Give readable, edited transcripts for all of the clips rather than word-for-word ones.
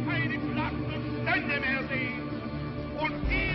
Keine Schlachten Stände mehr sehen. Und ihr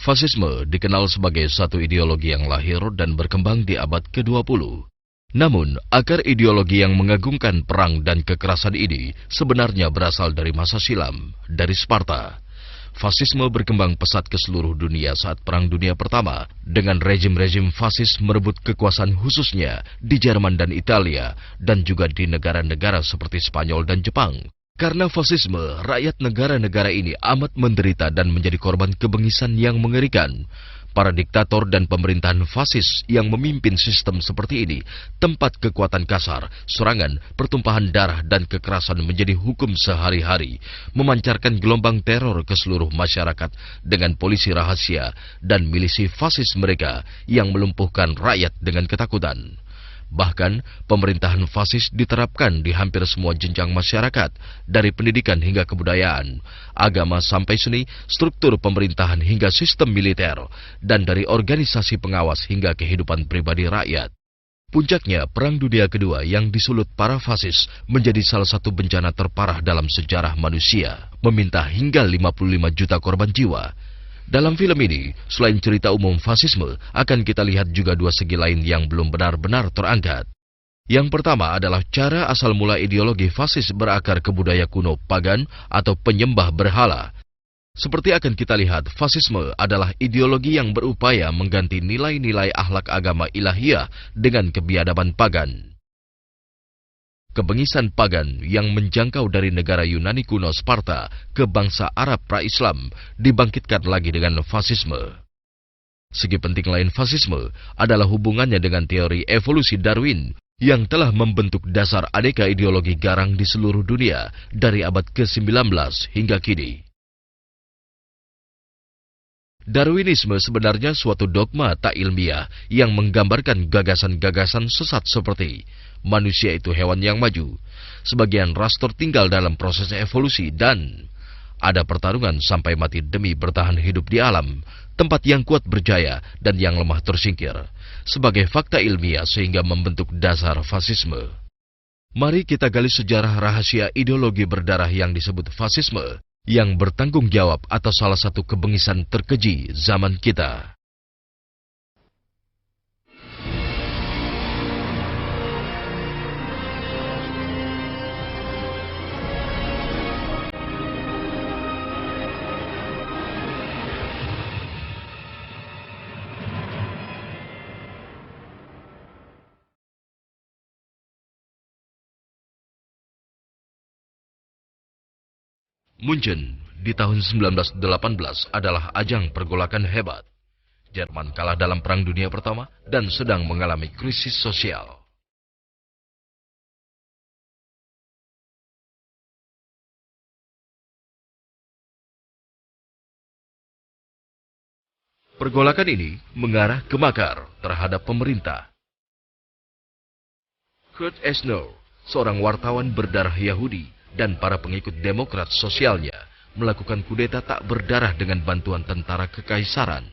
Fasisme dikenal sebagai satu ideologi yang lahir dan berkembang di abad ke-20. Namun, akar ideologi yang mengagungkan perang dan kekerasan ini sebenarnya berasal dari masa silam, dari Sparta. Fasisme berkembang pesat ke seluruh dunia saat Perang Dunia Pertama, dengan rezim-rezim fasis merebut kekuasaan khususnya di Jerman dan Italia, dan juga di negara-negara seperti Spanyol dan Jepang. Karena fasisme, rakyat negara-negara ini amat menderita dan menjadi korban kebengisan yang mengerikan. Para diktator dan pemerintahan fasis yang memimpin sistem seperti ini, tempat kekuatan kasar, serangan, pertumpahan darah dan kekerasan menjadi hukum sehari-hari, memancarkan gelombang teror ke seluruh masyarakat dengan polisi rahasia dan milisi fasis mereka yang melumpuhkan rakyat dengan ketakutan. Bahkan, pemerintahan fasis diterapkan di hampir semua jenjang masyarakat, dari pendidikan hingga kebudayaan, agama sampai seni, struktur pemerintahan hingga sistem militer, dan dari organisasi pengawas hingga kehidupan pribadi rakyat. Puncaknya, Perang Dunia Kedua yang disulut para fasis menjadi salah satu bencana terparah dalam sejarah manusia, meminta hingga 55 juta korban jiwa. Dalam film ini, selain cerita umum fasisme, akan kita lihat juga dua segi lain yang belum benar-benar terangkat. Yang pertama adalah cara asal mula ideologi fasis berakar ke budaya kuno pagan atau penyembah berhala. Seperti akan kita lihat, fasisme adalah ideologi yang berupaya mengganti nilai-nilai akhlak agama ilahiyah dengan kebiadaban pagan. Kebengisan pagan yang menjangkau dari negara Yunani kuno Sparta ke bangsa Arab pra-Islam dibangkitkan lagi dengan fasisme. Segi penting lain fasisme adalah hubungannya dengan teori evolusi Darwin yang telah membentuk dasar aneka ideologi garang di seluruh dunia dari abad ke-19 hingga kini. Darwinisme sebenarnya suatu dogma tak ilmiah yang menggambarkan gagasan-gagasan sesat seperti manusia itu hewan yang maju, sebagian ras tertinggal dalam proses evolusi, dan ada pertarungan sampai mati demi bertahan hidup di alam, tempat yang kuat berjaya dan yang lemah tersingkir, sebagai fakta ilmiah sehingga membentuk dasar fasisme. Mari kita gali sejarah rahasia ideologi berdarah yang disebut fasisme, yang bertanggung jawab atas salah satu kebengisan terkeji zaman kita. Munchen di tahun 1918 adalah ajang pergolakan hebat. Jerman kalah dalam Perang Dunia Pertama dan sedang mengalami krisis sosial. Pergolakan ini mengarah ke makar terhadap pemerintah. Kurt Eisner, seorang wartawan berdarah Yahudi, dan para pengikut demokrat sosialnya melakukan kudeta tak berdarah dengan bantuan tentara kekaisaran.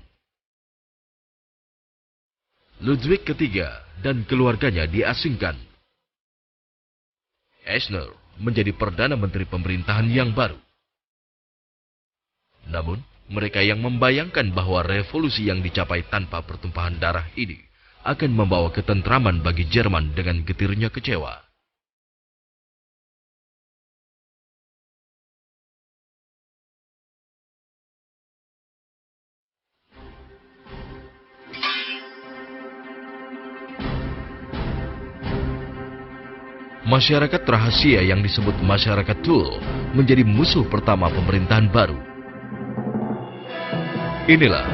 Ludwig III dan keluarganya diasingkan. Eisner menjadi Perdana Menteri pemerintahan yang baru. Namun, Mereka yang membayangkan bahwa revolusi yang dicapai tanpa pertumpahan darah ini akan membawa ketentraman bagi Jerman dengan getirnya kecewa. Masyarakat rahasia yang disebut masyarakat Thule menjadi musuh pertama pemerintahan baru. Inilah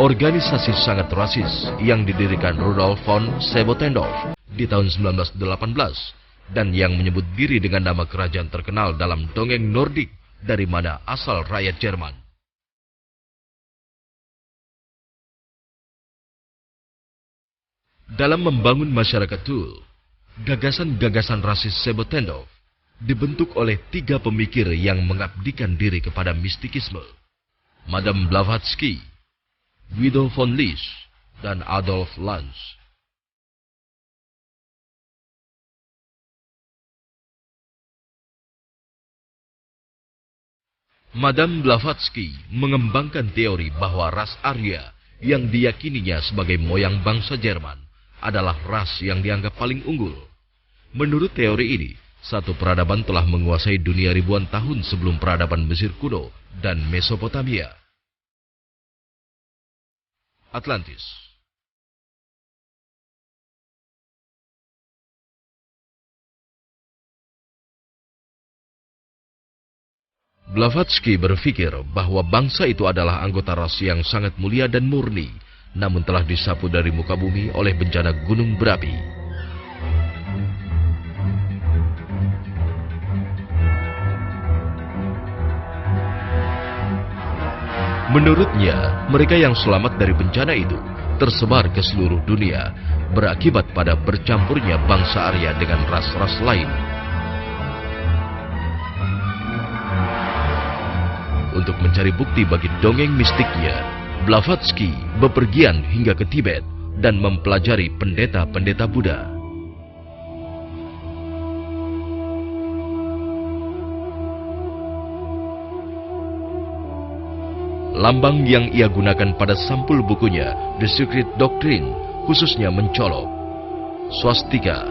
organisasi sangat rasis yang didirikan Rudolf von Sebottendorf di tahun 1918 dan yang menyebut diri dengan nama kerajaan terkenal dalam dongeng Nordik dari mana asal rakyat Jerman. Dalam membangun masyarakat Thule, gagasan-gagasan rasis Sebottendorf dibentuk oleh 3 pemikir yang mengabdikan diri kepada mistikisme: Madame Blavatsky, Guido von Lys, dan Adolf Lanz. Madame Blavatsky mengembangkan teori bahwa ras Arya yang diyakininya sebagai moyang bangsa Jerman adalah ras yang dianggap paling unggul. Menurut teori ini, satu peradaban telah menguasai dunia ribuan tahun sebelum peradaban Mesir kuno dan Mesopotamia. Atlantis. Blavatsky berpikir bahwa bangsa itu adalah anggota ras yang sangat mulia dan murni, namun telah disapu dari muka bumi oleh bencana gunung berapi. Menurutnya, mereka yang selamat dari bencana itu tersebar ke seluruh dunia, berakibat pada bercampurnya bangsa Arya dengan ras-ras lain. Untuk mencari bukti bagi dongeng mistiknya, Blavatsky bepergian hingga ke Tibet dan mempelajari pendeta-pendeta Buddha. Lambang yang ia gunakan pada sampul bukunya The Secret Doctrine khususnya mencolok swastika.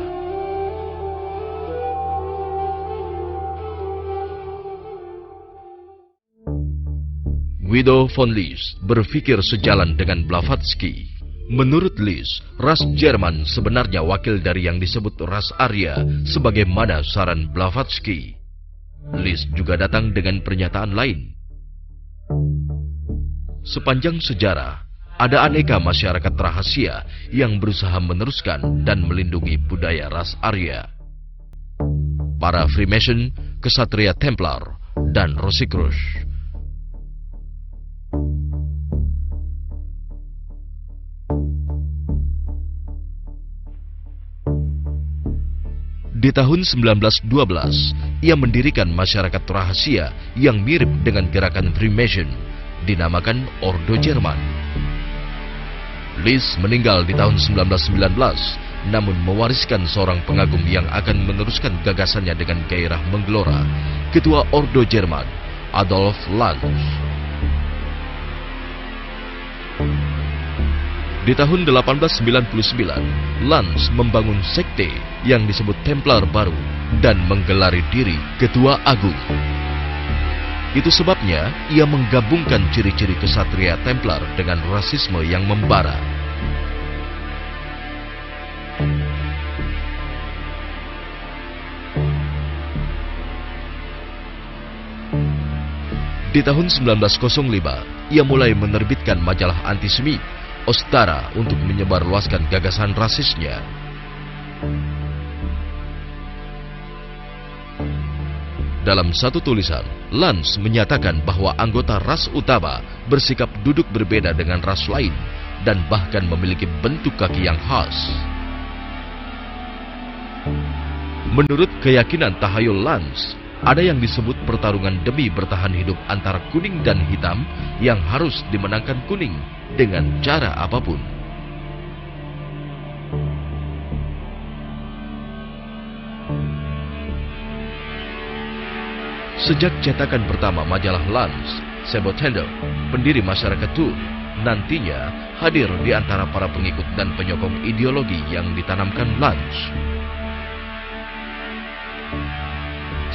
Guido von Lys berpikir sejalan dengan Blavatsky. Menurut Lys, ras Jerman sebenarnya wakil dari yang disebut ras Arya sebagaimana saran Blavatsky. Lys juga datang dengan pernyataan lain. Sepanjang sejarah, ada aneka masyarakat rahasia yang berusaha meneruskan dan melindungi budaya ras Arya. Para Freemason, Kesatria Templar, dan Rosicrucians. Di tahun 1912, ia mendirikan masyarakat rahasia yang mirip dengan gerakan Freemason, dinamakan Ordo Jerman. Lys meninggal di tahun 1919, namun mewariskan seorang pengagum yang akan meneruskan gagasannya dengan gairah menggelora, Ketua Ordo Jerman, Adolf Lanz. Di tahun 1899, Lanz membangun sekte yang disebut Templar baru dan menggelari diri Ketua Agung. Itu sebabnya ia menggabungkan ciri-ciri kesatria Templar dengan rasisme yang membara. Di tahun 1905, ia mulai menerbitkan majalah antisemit Ostara untuk menyebarluaskan gagasan rasisnya. Dalam satu tulisan, Lanz menyatakan bahwa anggota ras utama bersikap duduk berbeda dengan ras lain dan bahkan memiliki bentuk kaki yang khas. Menurut keyakinan tahayul Lanz, ada yang disebut pertarungan demi bertahan hidup antara kuning dan hitam yang harus dimenangkan kuning dengan cara apapun. Sejak cetakan pertama majalah Lanz, Sebotender, pendiri masyarakat Thule, nantinya hadir di antara para pengikut dan penyokong ideologi yang ditanamkan Lange.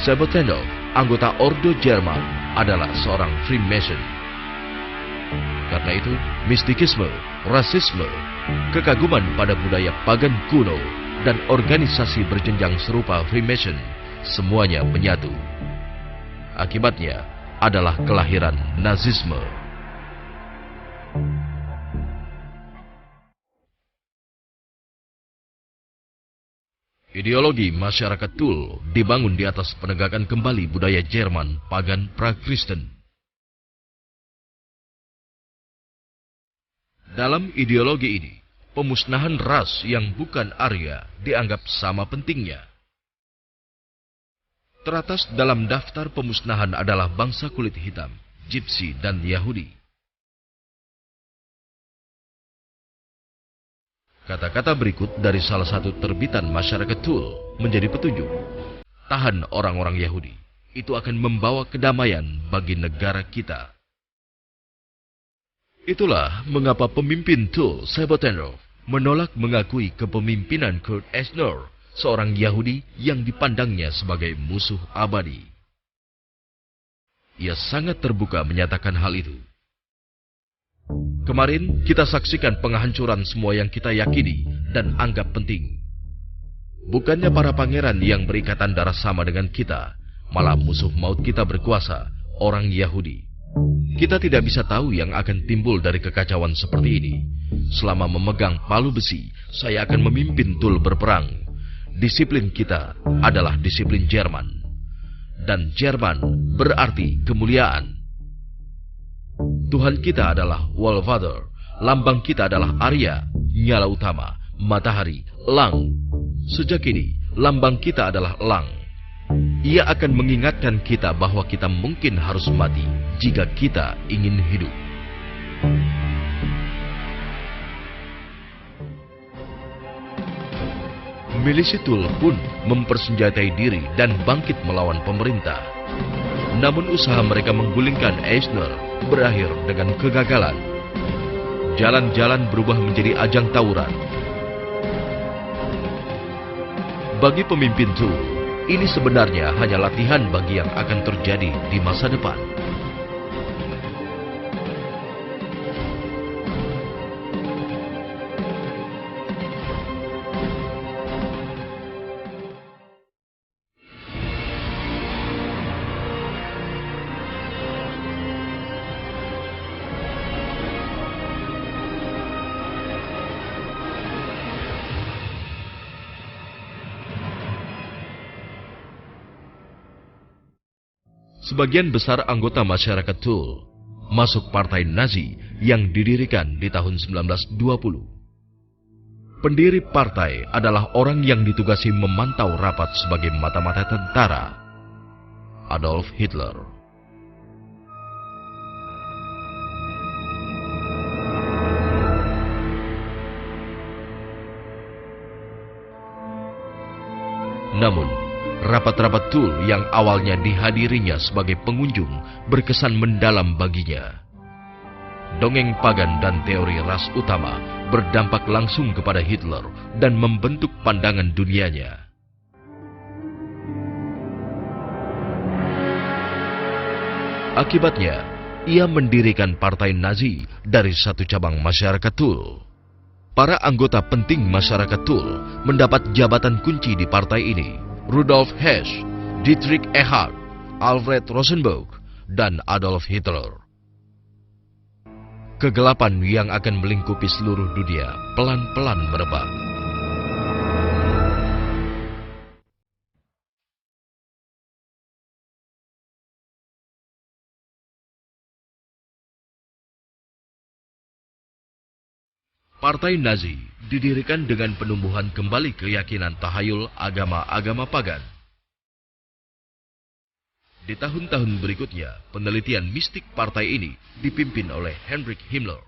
Sebotender, anggota Ordo Jerman, adalah seorang Freemason. Karena itu, mistikisme, rasisme, kekaguman pada budaya pagan kuno, dan organisasi berjenjang serupa Freemason, semuanya menyatu. Akibatnya adalah kelahiran Nazisme. Ideologi masyarakat Thule dibangun di atas penegakan kembali budaya Jerman pagan pra-Kristen. Dalam ideologi ini, pemusnahan ras yang bukan Arya dianggap sama pentingnya. Teratas dalam daftar pemusnahan adalah bangsa kulit hitam, Gypsy, dan Yahudi. Kata-kata berikut dari salah satu terbitan masyarakat Thule menjadi petunjuk. Tahan orang-orang Yahudi, itu akan membawa kedamaian bagi negara kita. Itulah mengapa pemimpin Thule, Sebotender, menolak mengakui kepemimpinan Kurt Eisner, seorang Yahudi yang dipandangnya sebagai musuh abadi. Ia sangat terbuka menyatakan hal itu. Kemarin kita saksikan penghancuran semua yang kita yakini dan anggap penting. Bukannya para pangeran yang berikatan darah sama dengan kita, malah musuh maut kita berkuasa, orang Yahudi. Kita tidak bisa tahu yang akan timbul dari kekacauan seperti ini. Selama memegang palu besi, saya akan memimpin Thule berperang. Disiplin kita adalah disiplin Jerman. Dan Jerman berarti kemuliaan. Tuhan kita adalah Walfather, lambang kita adalah Arya, nyala utama, matahari, elang. Sejak ini, lambang kita adalah elang. Ia akan mengingatkan kita bahwa kita mungkin harus mati jika kita ingin hidup. Milisi Thule pun mempersenjatai diri dan bangkit melawan pemerintah. Namun usaha mereka menggulingkan Eisner berakhir dengan kegagalan. Jalan-jalan berubah menjadi ajang tawuran. Bagi pemimpin Thule, ini sebenarnya hanya latihan bagi yang akan terjadi di masa depan. Sebagian besar anggota masyarakat Thule masuk partai Nazi yang didirikan di tahun 1920. Pendiri partai adalah orang yang ditugasi memantau rapat sebagai mata-mata tentara, Adolf Hitler. Namun, rapat-rapat Thule yang awalnya dihadirinya sebagai pengunjung berkesan mendalam baginya. Dongeng pagan dan teori ras utama berdampak langsung kepada Hitler dan membentuk pandangan dunianya. Akibatnya, ia mendirikan partai Nazi dari satu cabang masyarakat Thule. Para anggota penting masyarakat Thule mendapat jabatan kunci di partai ini. Rudolf Hess, Dietrich Eckart, Alfred Rosenberg, dan Adolf Hitler. Kegelapan yang akan melingkupi seluruh dunia pelan-pelan merebak. Partai Nazi didirikan dengan penumbuhan kembali keyakinan tahayul agama-agama pagan. Di tahun-tahun berikutnya, penelitian mistik partai ini dipimpin oleh Heinrich Himmler.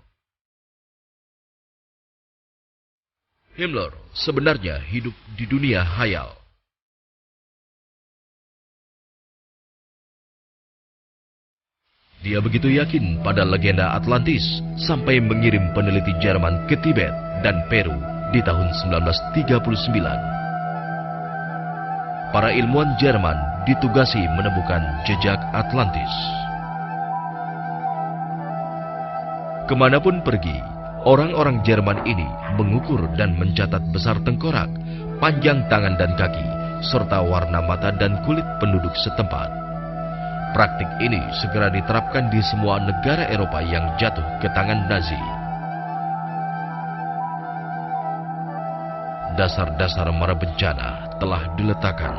Himmler sebenarnya hidup di dunia hayal. Dia begitu yakin pada legenda Atlantis sampai mengirim peneliti Jerman ke Tibet dan Peru di tahun 1939. Para ilmuwan Jerman ditugasi menemukan jejak Atlantis. Kemanapun pergi, orang-orang Jerman ini mengukur dan mencatat besar tengkorak, panjang tangan dan kaki, serta warna mata dan kulit penduduk setempat. Praktik ini segera diterapkan di semua negara Eropa yang jatuh ke tangan Nazi. Dasar-dasar mara bencana telah diletakkan.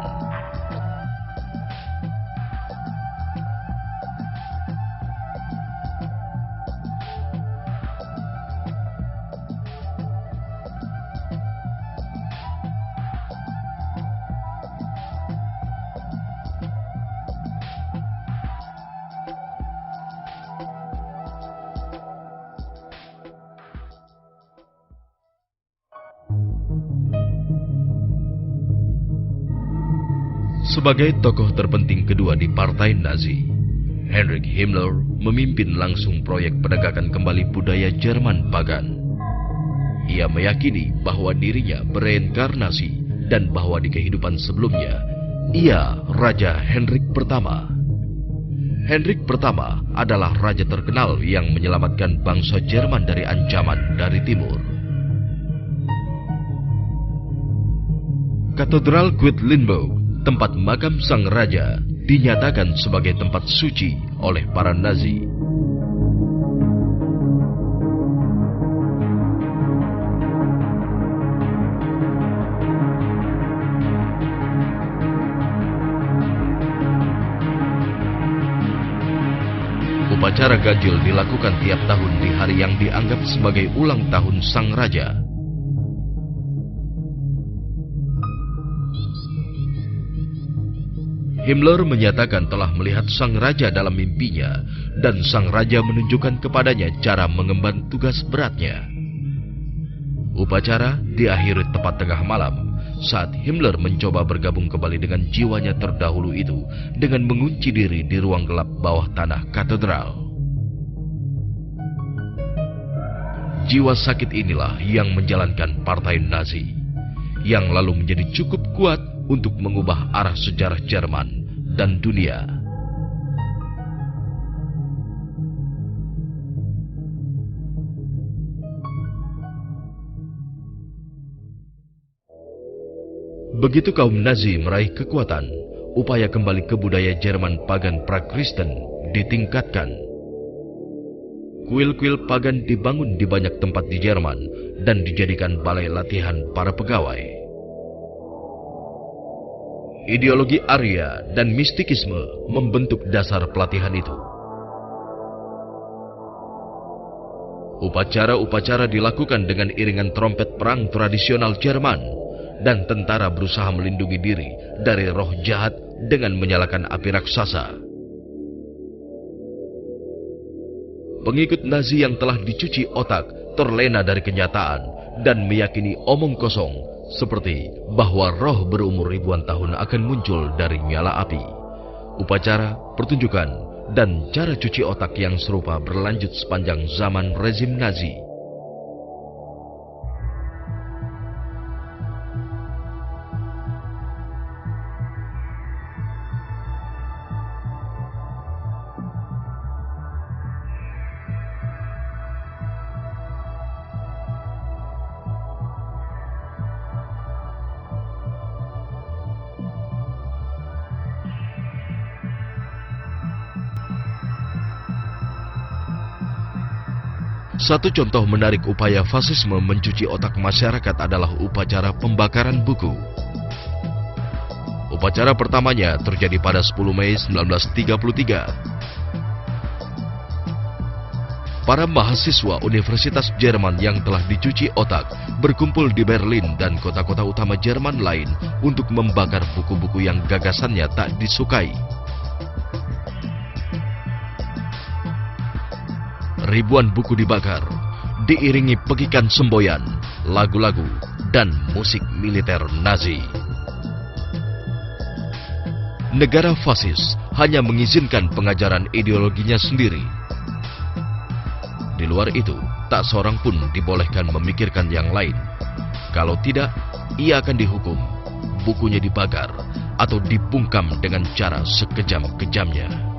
Sebagai tokoh terpenting kedua di Partai Nazi, Heinrich Himmler memimpin langsung proyek penegakan kembali budaya Jerman pagan. Ia meyakini bahwa dirinya bereinkarnasi dan bahwa di kehidupan sebelumnya, ia Raja Heinrich pertama. Heinrich pertama adalah raja terkenal yang menyelamatkan bangsa Jerman dari ancaman dari timur. Katedral Quedlinburg, tempat makam sang raja, dinyatakan sebagai tempat suci oleh para Nazi. Upacara ganjil dilakukan tiap tahun di hari yang dianggap sebagai ulang tahun sang raja. Himmler menyatakan telah melihat sang raja dalam mimpinya dan sang raja menunjukkan kepadanya cara mengemban tugas beratnya. Upacara diakhiri tepat tengah malam saat Himmler mencoba bergabung kembali dengan jiwanya terdahulu itu dengan mengunci diri di ruang gelap bawah tanah katedral. Jiwa sakit inilah yang menjalankan Partai Nazi, yang lalu menjadi cukup kuat untuk mengubah arah sejarah Jerman dan dunia. Begitu kaum Nazi meraih kekuatan, upaya kembali ke budaya Jerman pagan pra-Kristen ditingkatkan. Kuil-kuil pagan dibangun di banyak tempat di Jerman dan dijadikan balai latihan para pegawai. Ideologi Arya dan mistikisme membentuk dasar pelatihan itu. Upacara-upacara dilakukan dengan iringan trompet perang tradisional Jerman, dan tentara berusaha melindungi diri dari roh jahat dengan menyalakan api raksasa. Pengikut Nazi yang telah dicuci otak terlena dari kenyataan dan meyakini omong kosong, seperti bahwa roh berumur ribuan tahun akan muncul dari nyala api. Upacara, pertunjukan, dan cara cuci otak yang serupa berlanjut sepanjang zaman rezim Nazi. Satu contoh menarik upaya fasisme mencuci otak masyarakat adalah upacara pembakaran buku. Upacara pertamanya terjadi pada 10 Mei 1933. Para mahasiswa Universitas Jerman yang telah dicuci otak berkumpul di Berlin dan kota-kota utama Jerman lain untuk membakar buku-buku yang gagasannya tak disukai. Ribuan buku dibakar, diiringi pekikan semboyan, lagu-lagu, dan musik militer Nazi. negara fasis hanya mengizinkan pengajaran ideologinya sendiri. Di luar itu, tak seorang pun dibolehkan memikirkan yang lain. Kalau tidak, ia akan dihukum, bukunya dibakar, atau dibungkam dengan cara sekejam-kejamnya.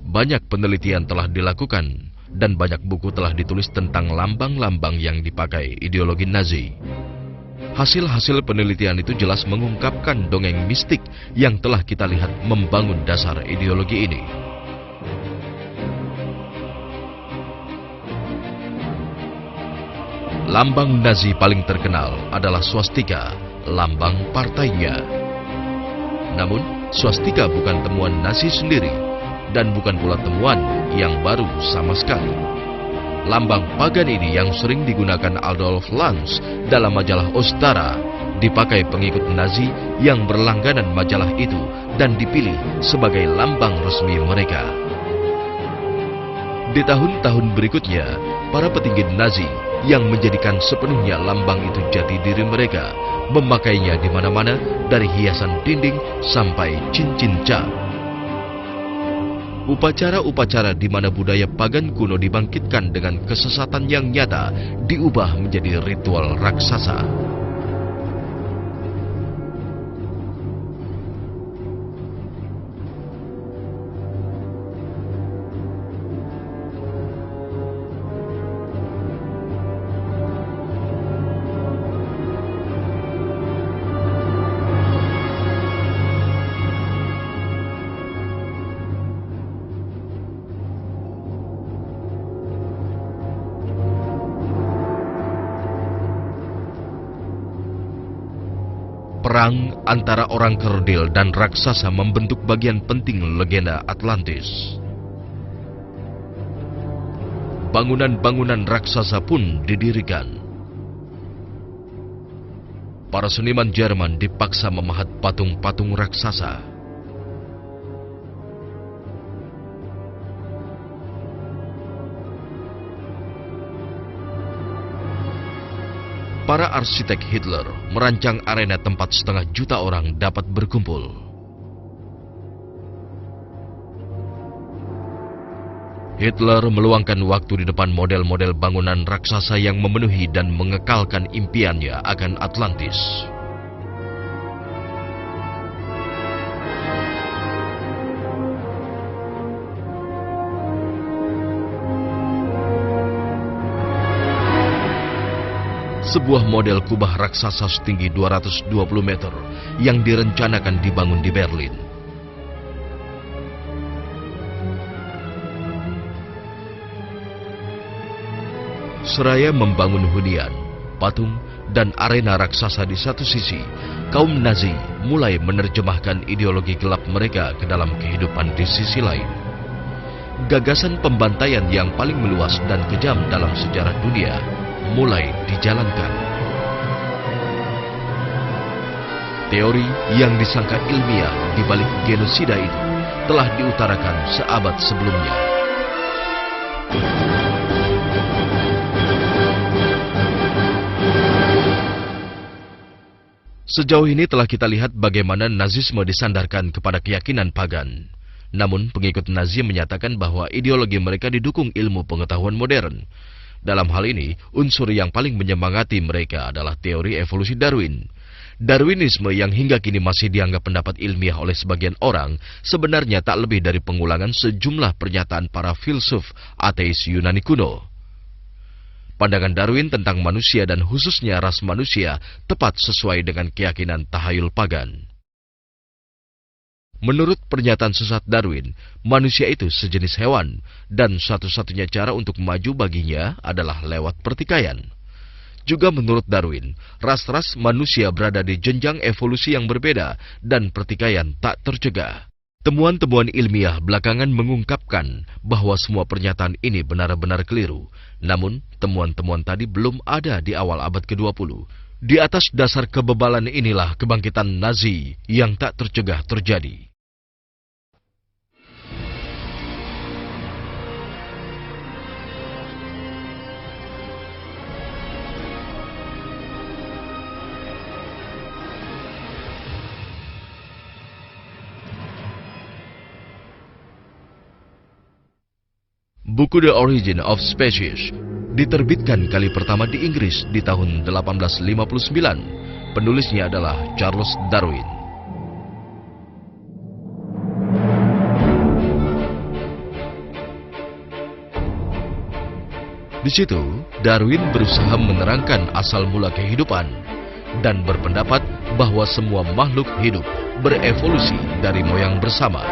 Banyak penelitian telah dilakukan dan banyak buku telah ditulis tentang lambang-lambang yang dipakai ideologi Nazi. Hasil-hasil penelitian itu jelas mengungkapkan dongeng mistik yang telah kita lihat membangun dasar ideologi ini. Lambang Nazi paling terkenal adalah swastika, lambang partainya. Namun, swastika bukan temuan Nazi sendiri, dan bukan pula temuan yang baru sama sekali. Lambang pagan ini yang sering digunakan Adolf Lanz dalam majalah Ostara dipakai pengikut Nazi yang berlangganan majalah itu dan dipilih sebagai lambang resmi mereka. Di tahun-tahun berikutnya, para petinggi Nazi yang menjadikan sepenuhnya lambang itu jati diri mereka memakainya di mana-mana, dari hiasan dinding sampai cincin cap. Upacara-upacara di mana budaya pagan kuno dibangkitkan dengan kesesatan yang nyata diubah menjadi ritual raksasa. Perang antara orang kerdil dan raksasa membentuk bagian penting legenda Atlantis. Bangunan-bangunan raksasa pun didirikan. Para seniman Jerman dipaksa memahat patung-patung raksasa. Para arsitek Hitler merancang arena tempat 500.000 orang dapat berkumpul. Hitler meluangkan waktu di depan model-model bangunan raksasa yang memenuhi dan mengekalkan impiannya akan Atlantis. Sebuah model kubah raksasa setinggi 220 meter yang direncanakan dibangun di Berlin. Seraya membangun hunian, patung, dan arena raksasa di satu sisi, kaum Nazi mulai menerjemahkan ideologi gelap mereka ke dalam kehidupan di sisi lain. Gagasan pembantaian yang paling meluas dan kejam dalam sejarah dunia mulai dijalankan. Teori yang disangka ilmiah di balik genosida itu telah diutarakan seabad sebelumnya. Sejauh ini telah kita lihat bagaimana Nazisme disandarkan kepada keyakinan pagan. Namun pengikut Nazi menyatakan bahwa ideologi mereka didukung ilmu pengetahuan modern. Dalam hal ini, unsur yang paling menyemangati mereka adalah teori evolusi Darwin. Darwinisme yang hingga kini masih dianggap pendapat ilmiah oleh sebagian orang, sebenarnya tak lebih dari pengulangan sejumlah pernyataan para filsuf ateis Yunani kuno. Pandangan Darwin tentang manusia dan khususnya ras manusia tepat sesuai dengan keyakinan tahayul pagan. Menurut pernyataan sesat Darwin, manusia itu sejenis hewan, dan satu-satunya cara untuk maju baginya adalah lewat pertikaian. Juga menurut Darwin, ras-ras manusia berada di jenjang evolusi yang berbeda, dan pertikaian tak tercegah. Temuan-temuan ilmiah belakangan mengungkapkan bahwa semua pernyataan ini benar-benar keliru. Namun, temuan-temuan tadi belum ada di awal abad ke-20. Di atas dasar kebebalan inilah kebangkitan Nazi yang tak tercegah terjadi. Buku The Origin of Species diterbitkan kali pertama di Inggris di tahun 1859. Penulisnya adalah Charles Darwin. Di situ, Darwin berusaha menerangkan asal mula kehidupan dan berpendapat bahwa semua makhluk hidup berevolusi dari moyang bersama.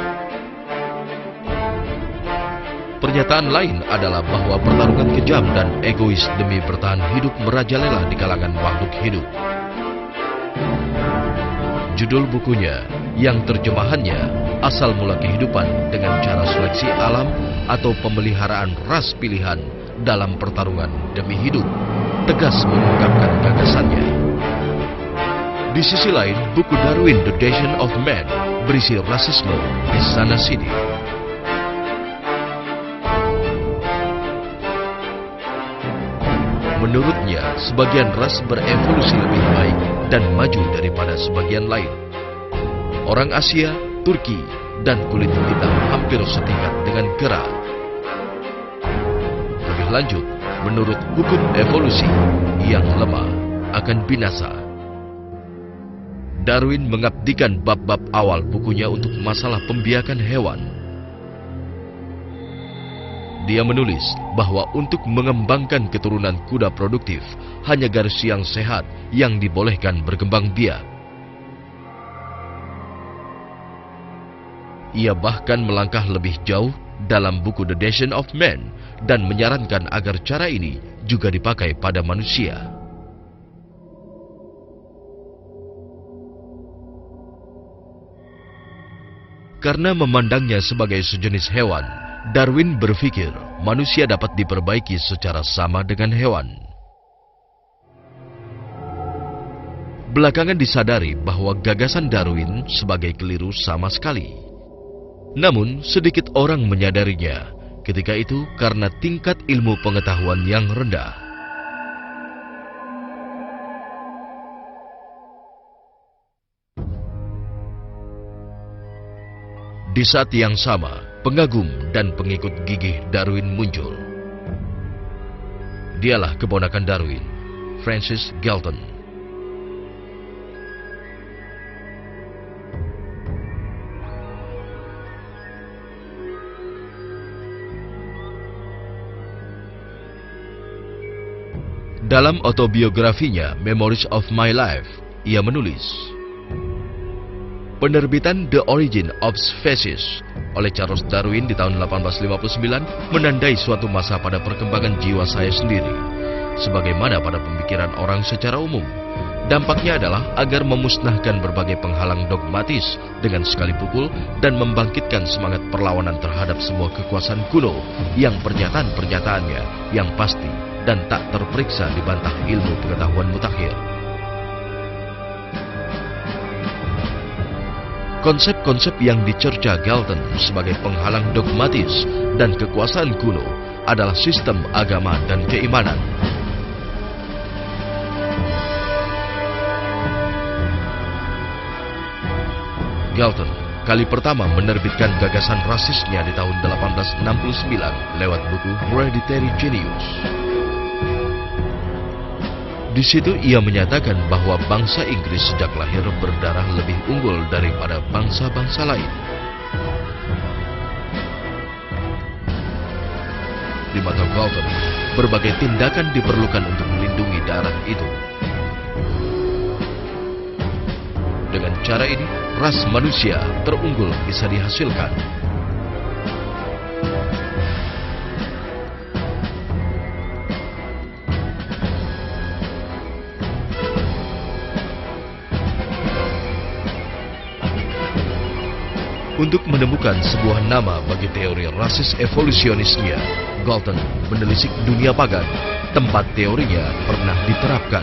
Pernyataan lain adalah bahwa pertarungan kejam dan egois demi bertahan hidup merajalela di kalangan makhluk hidup. Judul bukunya yang terjemahannya Asal Mula Kehidupan dengan Cara Seleksi Alam atau Pemeliharaan Ras Pilihan dalam Pertarungan Demi Hidup tegas mengungkapkan gagasannya. Di sisi lain, buku Darwin The Destiny of Man berisi rasisme di sana-sini. Menurutnya, sebagian ras berevolusi lebih baik dan maju daripada sebagian lain. Orang Asia, Turki, dan kulit hitam hampir setingkat dengan kera. Lebih lanjut, menurut hukum evolusi, yang lemah akan binasa. Darwin mengabdikan bab-bab awal bukunya untuk masalah pembiakan hewan. Dia menulis bahwa untuk mengembangkan keturunan kuda produktif, hanya garis yang sehat yang dibolehkan berkembang biak. Ia bahkan melangkah lebih jauh dalam buku The Destiny of Man dan menyarankan agar cara ini juga dipakai pada manusia. Karena memandangnya sebagai sejenis hewan, Darwin berpikir manusia dapat diperbaiki secara sama dengan hewan. Belakangan disadari bahwa gagasan Darwin sebagai keliru sama sekali. Namun, sedikit orang menyadarinya ketika itu karena tingkat ilmu pengetahuan yang rendah. Di saat yang sama, pengagum dan pengikut gigih Darwin muncul. Dialah keponakan Darwin, Francis Galton. Dalam autobiografinya Memories of My Life, ia menulis, penerbitan The Origin of Species oleh Charles Darwin di tahun 1859 menandai suatu masa pada perkembangan jiwa saya sendiri. Sebagaimana pada pemikiran orang secara umum, dampaknya adalah agar memusnahkan berbagai penghalang dogmatis dengan sekali pukul dan membangkitkan semangat perlawanan terhadap semua kekuasaan kuno yang pernyataan-pernyataannya yang pasti dan tak terperiksa dibantah ilmu pengetahuan mutakhir. Konsep-konsep yang dicerca Galton sebagai penghalang dogmatis dan kekuasaan kuno adalah sistem agama dan keimanan. Galton kali pertama menerbitkan gagasan rasisnya di tahun 1869 lewat buku Hereditary Genius. Di situ ia menyatakan bahwa bangsa Inggris sejak lahir berdarah lebih unggul daripada bangsa-bangsa lain. Di mata Galton, berbagai tindakan diperlukan untuk melindungi darah itu. Dengan cara ini, ras manusia terunggul bisa dihasilkan. Untuk menemukan sebuah nama bagi teori rasis evolusionisnya, Galton menelisik dunia pagan, tempat teorinya pernah diterapkan.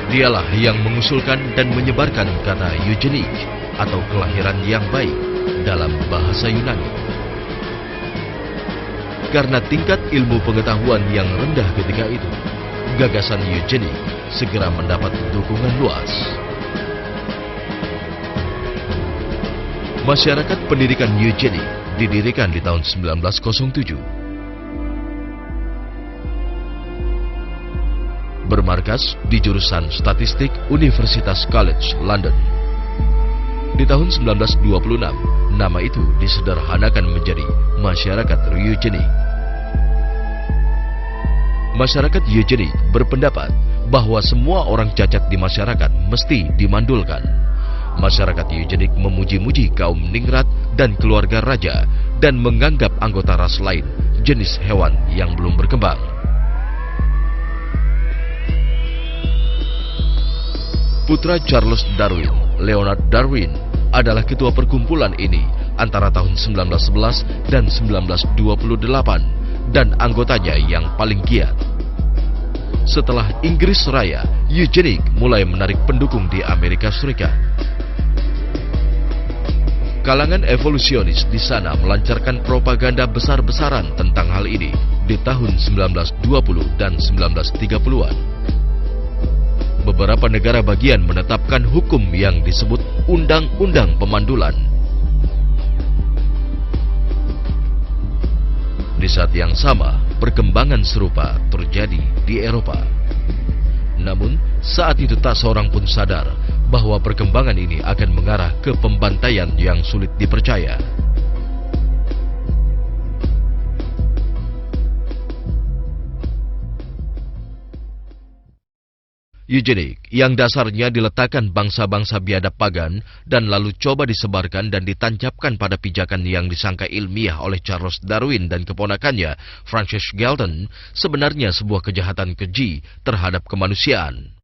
Dialah yang mengusulkan dan menyebarkan kata eugenik atau kelahiran yang baik dalam bahasa Yunani. Karena tingkat ilmu pengetahuan yang rendah ketika itu, gagasan eugenik segera mendapat dukungan luas. Masyarakat Pendidikan Eugenik didirikan di tahun 1907. Bermarkas di jurusan Statistik Universitas College London. Di tahun 1926, nama itu disederhanakan menjadi Masyarakat Eugenik. Masyarakat Eugenik berpendapat bahwa semua orang cacat di masyarakat mesti dimandulkan. Masyarakat Eugenik memuji-muji kaum ningrat dan keluarga raja dan menganggap anggota ras lain jenis hewan yang belum berkembang. Putra Charles Darwin, Leonard Darwin, adalah ketua perkumpulan ini antara tahun 1911 dan 1928 dan anggotanya yang paling giat. Setelah Inggris Raya, eugenik mulai menarik pendukung di Amerika Serikat. Kalangan evolusionis di sana melancarkan propaganda besar-besaran tentang hal ini di tahun 1920 dan 1930-an. Beberapa negara bagian menetapkan hukum yang disebut Undang-Undang Pemandulan. Di saat yang sama, perkembangan serupa terjadi di Eropa. Namun, saat itu tak seorang pun sadar bahwa perkembangan ini akan mengarah ke pembantaian yang sulit dipercaya. Eugenik yang dasarnya diletakkan bangsa-bangsa biadab pagan dan lalu coba disebarkan dan ditancapkan pada pijakan yang disangka ilmiah oleh Charles Darwin dan keponakannya Francis Galton sebenarnya sebuah kejahatan keji terhadap kemanusiaan.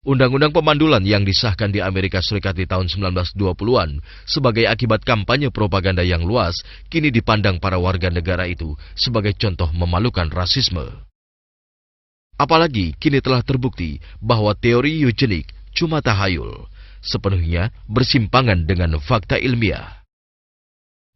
Undang-undang pemandulan yang disahkan di Amerika Serikat di tahun 1920-an sebagai akibat kampanye propaganda yang luas kini dipandang para warga negara itu sebagai contoh memalukan rasisme. Apalagi kini telah terbukti bahwa teori eugenik cuma tahayul, sepenuhnya bersimpangan dengan fakta ilmiah.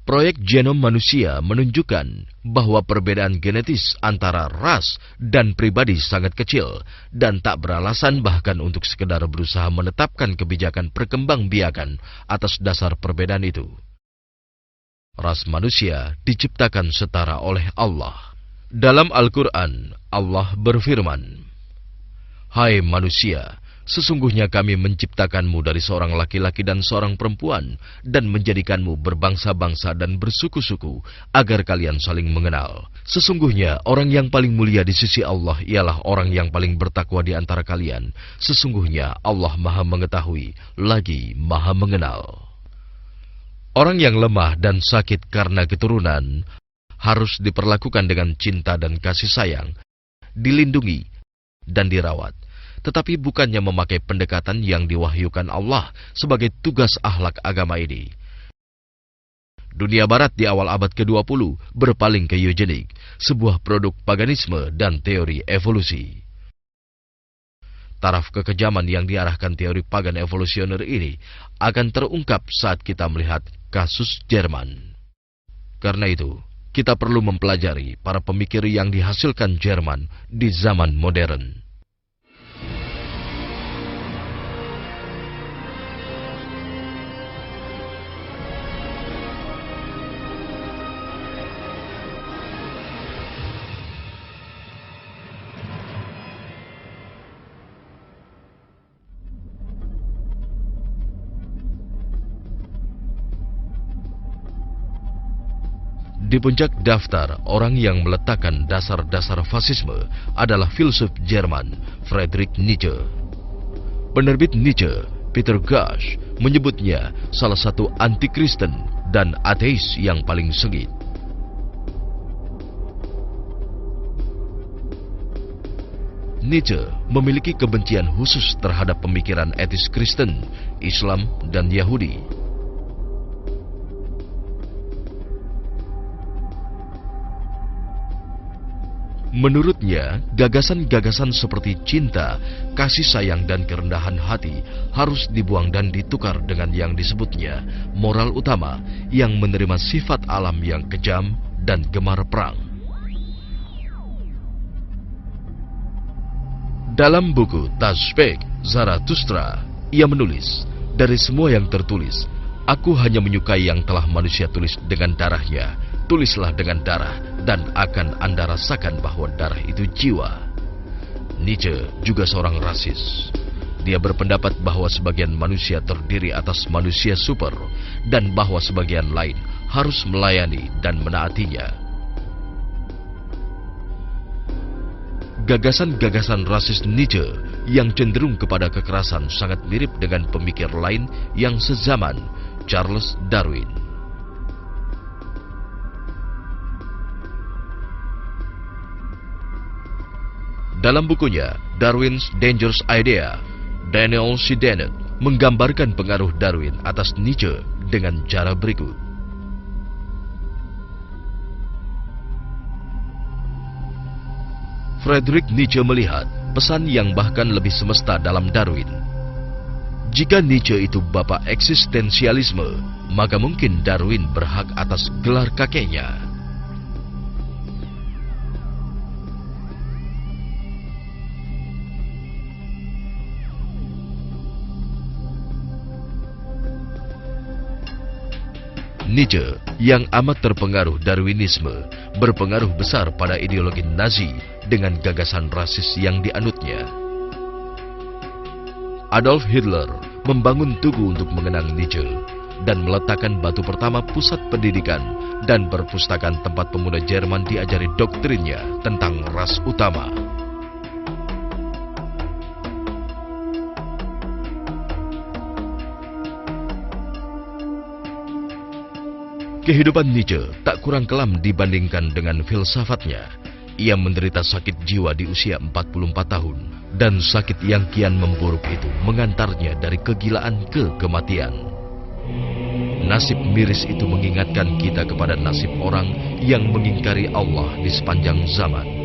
Proyek genom manusia menunjukkan bahwa perbedaan genetis antara ras dan pribadi sangat kecil dan tak beralasan bahkan untuk sekedar berusaha menetapkan kebijakan perkembangbiakan atas dasar perbedaan itu. Ras manusia diciptakan setara oleh Allah. Dalam Al-Quran, Allah berfirman, "Hai manusia, sesungguhnya kami menciptakanmu dari seorang laki-laki dan seorang perempuan, dan menjadikanmu berbangsa-bangsa dan bersuku-suku, agar kalian saling mengenal. Sesungguhnya orang yang paling mulia di sisi Allah ialah orang yang paling bertakwa di antara kalian. Sesungguhnya Allah Maha Mengetahui, lagi Maha Mengenal." Orang yang lemah dan sakit karena keturunan harus diperlakukan dengan cinta dan kasih sayang, dilindungi dan dirawat, tetapi bukannya memakai pendekatan yang diwahyukan Allah sebagai tugas akhlak agama ini. Dunia Barat di awal abad ke-20 berpaling ke eugenik, sebuah produk paganisme dan teori evolusi. Taraf kekejaman yang diarahkan teori pagan evolusioner ini akan terungkap saat kita melihat kasus Jerman. Karena itu, kita perlu mempelajari para pemikir yang dihasilkan Jerman di zaman modern. Di puncak daftar orang yang meletakkan dasar-dasar fasisme adalah filsuf Jerman Friedrich Nietzsche. Penerbit Nietzsche, Peter Gusch, menyebutnya salah satu anti-Kristen dan ateis yang paling sengit. Nietzsche memiliki kebencian khusus terhadap pemikiran etis Kristen, Islam, dan Yahudi. Menurutnya, gagasan-gagasan seperti cinta, kasih sayang, dan kerendahan hati harus dibuang dan ditukar dengan yang disebutnya moral utama yang menerima sifat alam yang kejam dan gemar perang. Dalam buku Tazbek Zarathustra, ia menulis, "Dari semua yang tertulis, aku hanya menyukai yang telah manusia tulis dengan darahnya. Tulislah dengan darah, dan akan Anda rasakan bahwa darah itu jiwa." Nietzsche juga seorang rasis. Dia berpendapat bahwa sebagian manusia terdiri atas manusia super, dan bahwa sebagian lain harus melayani dan menaatinya. Gagasan-gagasan rasis Nietzsche yang cenderung kepada kekerasan sangat mirip dengan pemikir lain yang sezaman, Charles Darwin. Dalam bukunya Darwin's Dangerous Idea, Daniel C. Dennett menggambarkan pengaruh Darwin atas Nietzsche dengan cara berikut. Friedrich Nietzsche melihat pesan yang bahkan lebih semesta dalam Darwin. Jika Nietzsche itu bapak eksistensialisme, maka mungkin Darwin berhak atas gelar kakeknya. Nietzsche yang amat terpengaruh Darwinisme berpengaruh besar pada ideologi Nazi dengan gagasan rasis yang dianutnya. Adolf Hitler membangun tugu untuk mengenang Nietzsche dan meletakkan batu pertama pusat pendidikan dan perpustakaan tempat pemuda Jerman diajari doktrinnya tentang ras utama. Kehidupan Nietzsche tak kurang kelam dibandingkan dengan filsafatnya. Ia menderita sakit jiwa di usia 44 tahun, dan sakit yang kian memburuk itu mengantarnya dari kegilaan ke kematian. Nasib miris itu mengingatkan kita kepada nasib orang yang mengingkari Allah di sepanjang zaman.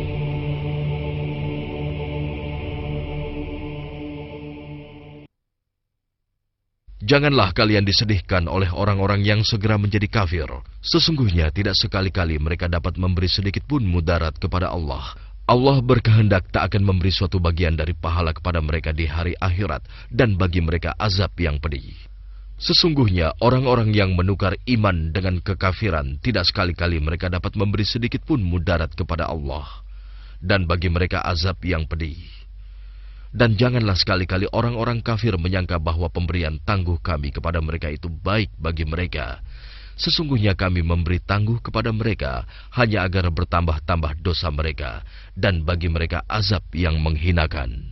Janganlah kalian disedihkan oleh orang-orang yang segera menjadi kafir. Sesungguhnya tidak sekali-kali mereka dapat memberi sedikit pun mudarat kepada Allah. Allah berkehendak tak akan memberi suatu bagian dari pahala kepada mereka di hari akhirat, dan bagi mereka azab yang pedih. Sesungguhnya orang-orang yang menukar iman dengan kekafiran, tidak sekali-kali mereka dapat memberi sedikit pun mudarat kepada Allah, dan bagi mereka azab yang pedih. Dan janganlah sekali-kali orang-orang kafir menyangka bahwa pemberian tangguh kami kepada mereka itu baik bagi mereka. Sesungguhnya kami memberi tangguh kepada mereka hanya agar bertambah-tambah dosa mereka, dan bagi mereka azab yang menghinakan.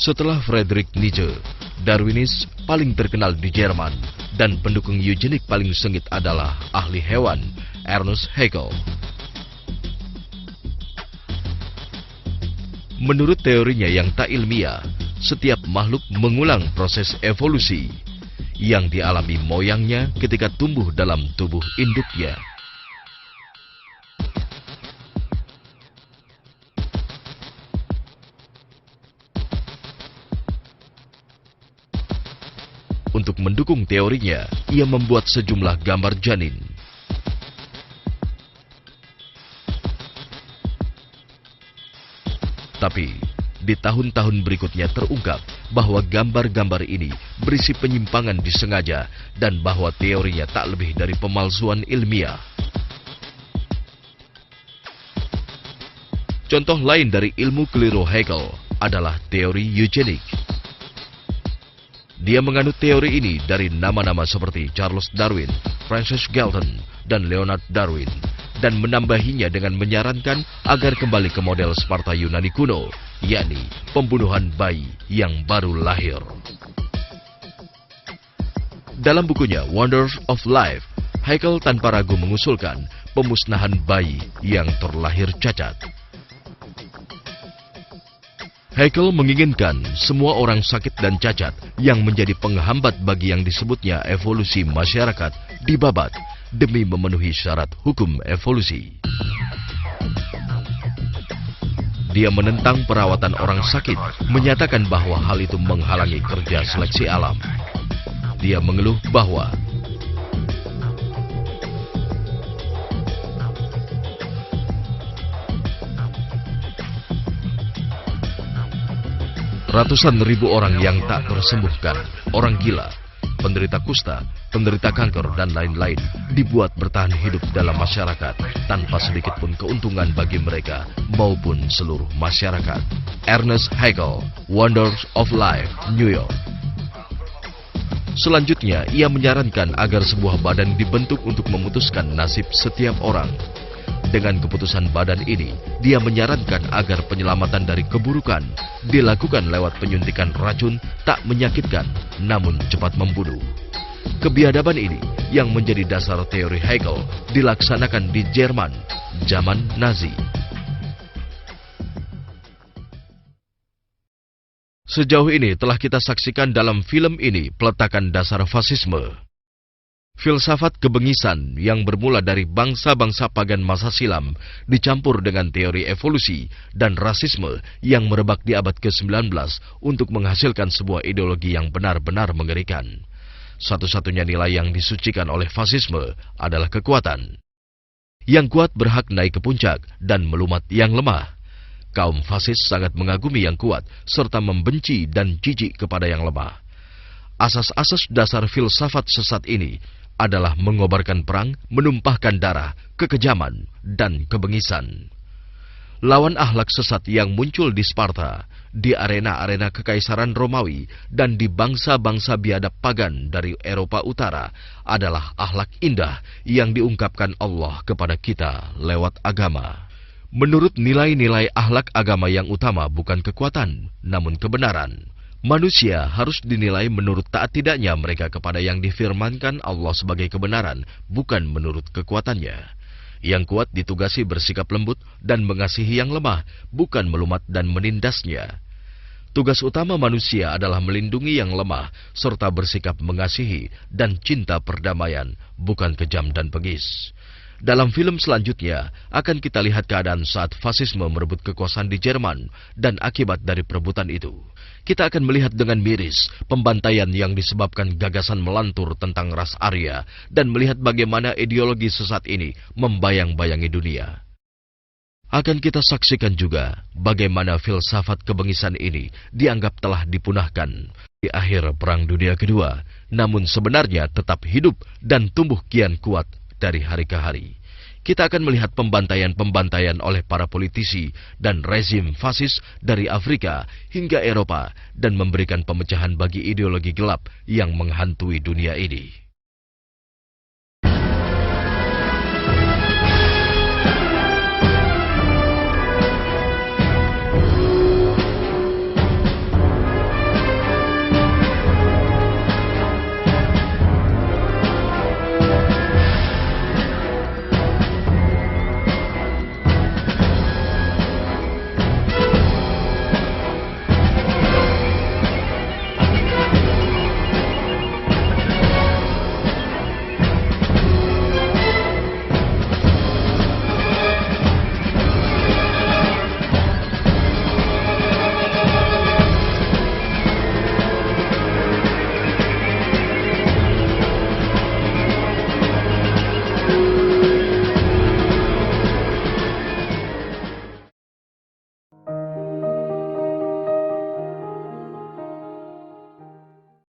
Setelah Friedrich Nietzsche, Darwinis paling terkenal di Jerman dan pendukung eugenik paling sengit adalah ahli hewan Ernst Haeckel. Menurut teorinya yang tak ilmiah, setiap makhluk mengulang proses evolusi yang dialami moyangnya ketika tumbuh dalam tubuh induknya. Untuk mendukung teorinya, ia membuat sejumlah gambar janin. Tapi, di tahun-tahun berikutnya terungkap bahwa gambar-gambar ini berisi penyimpangan disengaja dan bahwa teorinya tak lebih dari pemalsuan ilmiah. Contoh lain dari ilmu keliru Haeckel adalah teori eugenik. Dia menganut teori ini dari nama-nama seperti Charles Darwin, Francis Galton, dan Leonard Darwin, dan menambahinya dengan menyarankan agar kembali ke model Sparta Yunani kuno, yakni pembunuhan bayi yang baru lahir. Dalam bukunya Wonders of Life, Haeckel tanpa ragu mengusulkan pemusnahan bayi yang terlahir cacat. Haeckel menginginkan semua orang sakit dan cacat yang menjadi penghambat bagi yang disebutnya evolusi masyarakat dibabat demi memenuhi syarat hukum evolusi. Dia menentang perawatan orang sakit, menyatakan bahwa hal itu menghalangi kerja seleksi alam. Dia mengeluh bahwa ratusan ribu orang yang tak tersembuhkan, orang gila, penderita kusta, penderita kanker, dan lain-lain dibuat bertahan hidup dalam masyarakat tanpa sedikit pun keuntungan bagi mereka maupun seluruh masyarakat. Ernest Haeckel, Wonders of Life, New York. Selanjutnya, ia menyarankan agar sebuah badan dibentuk untuk memutuskan nasib setiap orang. Dengan keputusan badan ini, dia menyarankan agar penyelamatan dari keburukan dilakukan lewat penyuntikan racun tak menyakitkan, namun cepat membunuh. Kebiadaban ini yang menjadi dasar teori Haeckel dilaksanakan di Jerman zaman Nazi. Sejauh ini telah kita saksikan dalam film ini peletakan dasar fasisme. Filsafat kebengisan yang bermula dari bangsa-bangsa pagan masa silam dicampur dengan teori evolusi dan rasisme yang merebak di abad ke-19 untuk menghasilkan sebuah ideologi yang benar-benar mengerikan. Satu-satunya nilai yang disucikan oleh fasisme adalah kekuatan. Yang kuat berhak naik ke puncak dan melumat yang lemah. Kaum fasis sangat mengagumi yang kuat serta membenci dan jijik kepada yang lemah. Asas-asas dasar filsafat sesat ini adalah mengobarkan perang, menumpahkan darah, kekejaman, dan kebengisan. Lawan akhlak sesat yang muncul di Sparta, di arena-arena kekaisaran Romawi, dan di bangsa-bangsa biadab pagan dari Eropa Utara adalah akhlak indah yang diungkapkan Allah kepada kita lewat agama. Menurut nilai-nilai akhlak agama yang utama bukan kekuatan, namun kebenaran. Manusia harus dinilai menurut taat tidaknya mereka kepada yang difirmankan Allah sebagai kebenaran, bukan menurut kekuatannya. Yang kuat ditugasi bersikap lembut dan mengasihi yang lemah, bukan melumat dan menindasnya. Tugas utama manusia adalah melindungi yang lemah, serta bersikap mengasihi dan cinta perdamaian, bukan kejam dan bengis. Dalam film selanjutnya, akan kita lihat keadaan saat fasisme merebut kekuasaan di Jerman dan akibat dari perebutan itu. Kita akan melihat dengan miris pembantaian yang disebabkan gagasan melantur tentang ras Arya dan melihat bagaimana ideologi sesat ini membayang-bayangi dunia. Akan kita saksikan juga bagaimana filsafat kebengisan ini dianggap telah dipunahkan di akhir Perang Dunia Kedua, namun sebenarnya tetap hidup dan tumbuh kian kuat dari hari ke hari. Kita akan melihat pembantaian-pembantaian oleh para politisi dan rezim fasis dari Afrika hingga Eropa dan memberikan pemecahan bagi ideologi gelap yang menghantui dunia ini.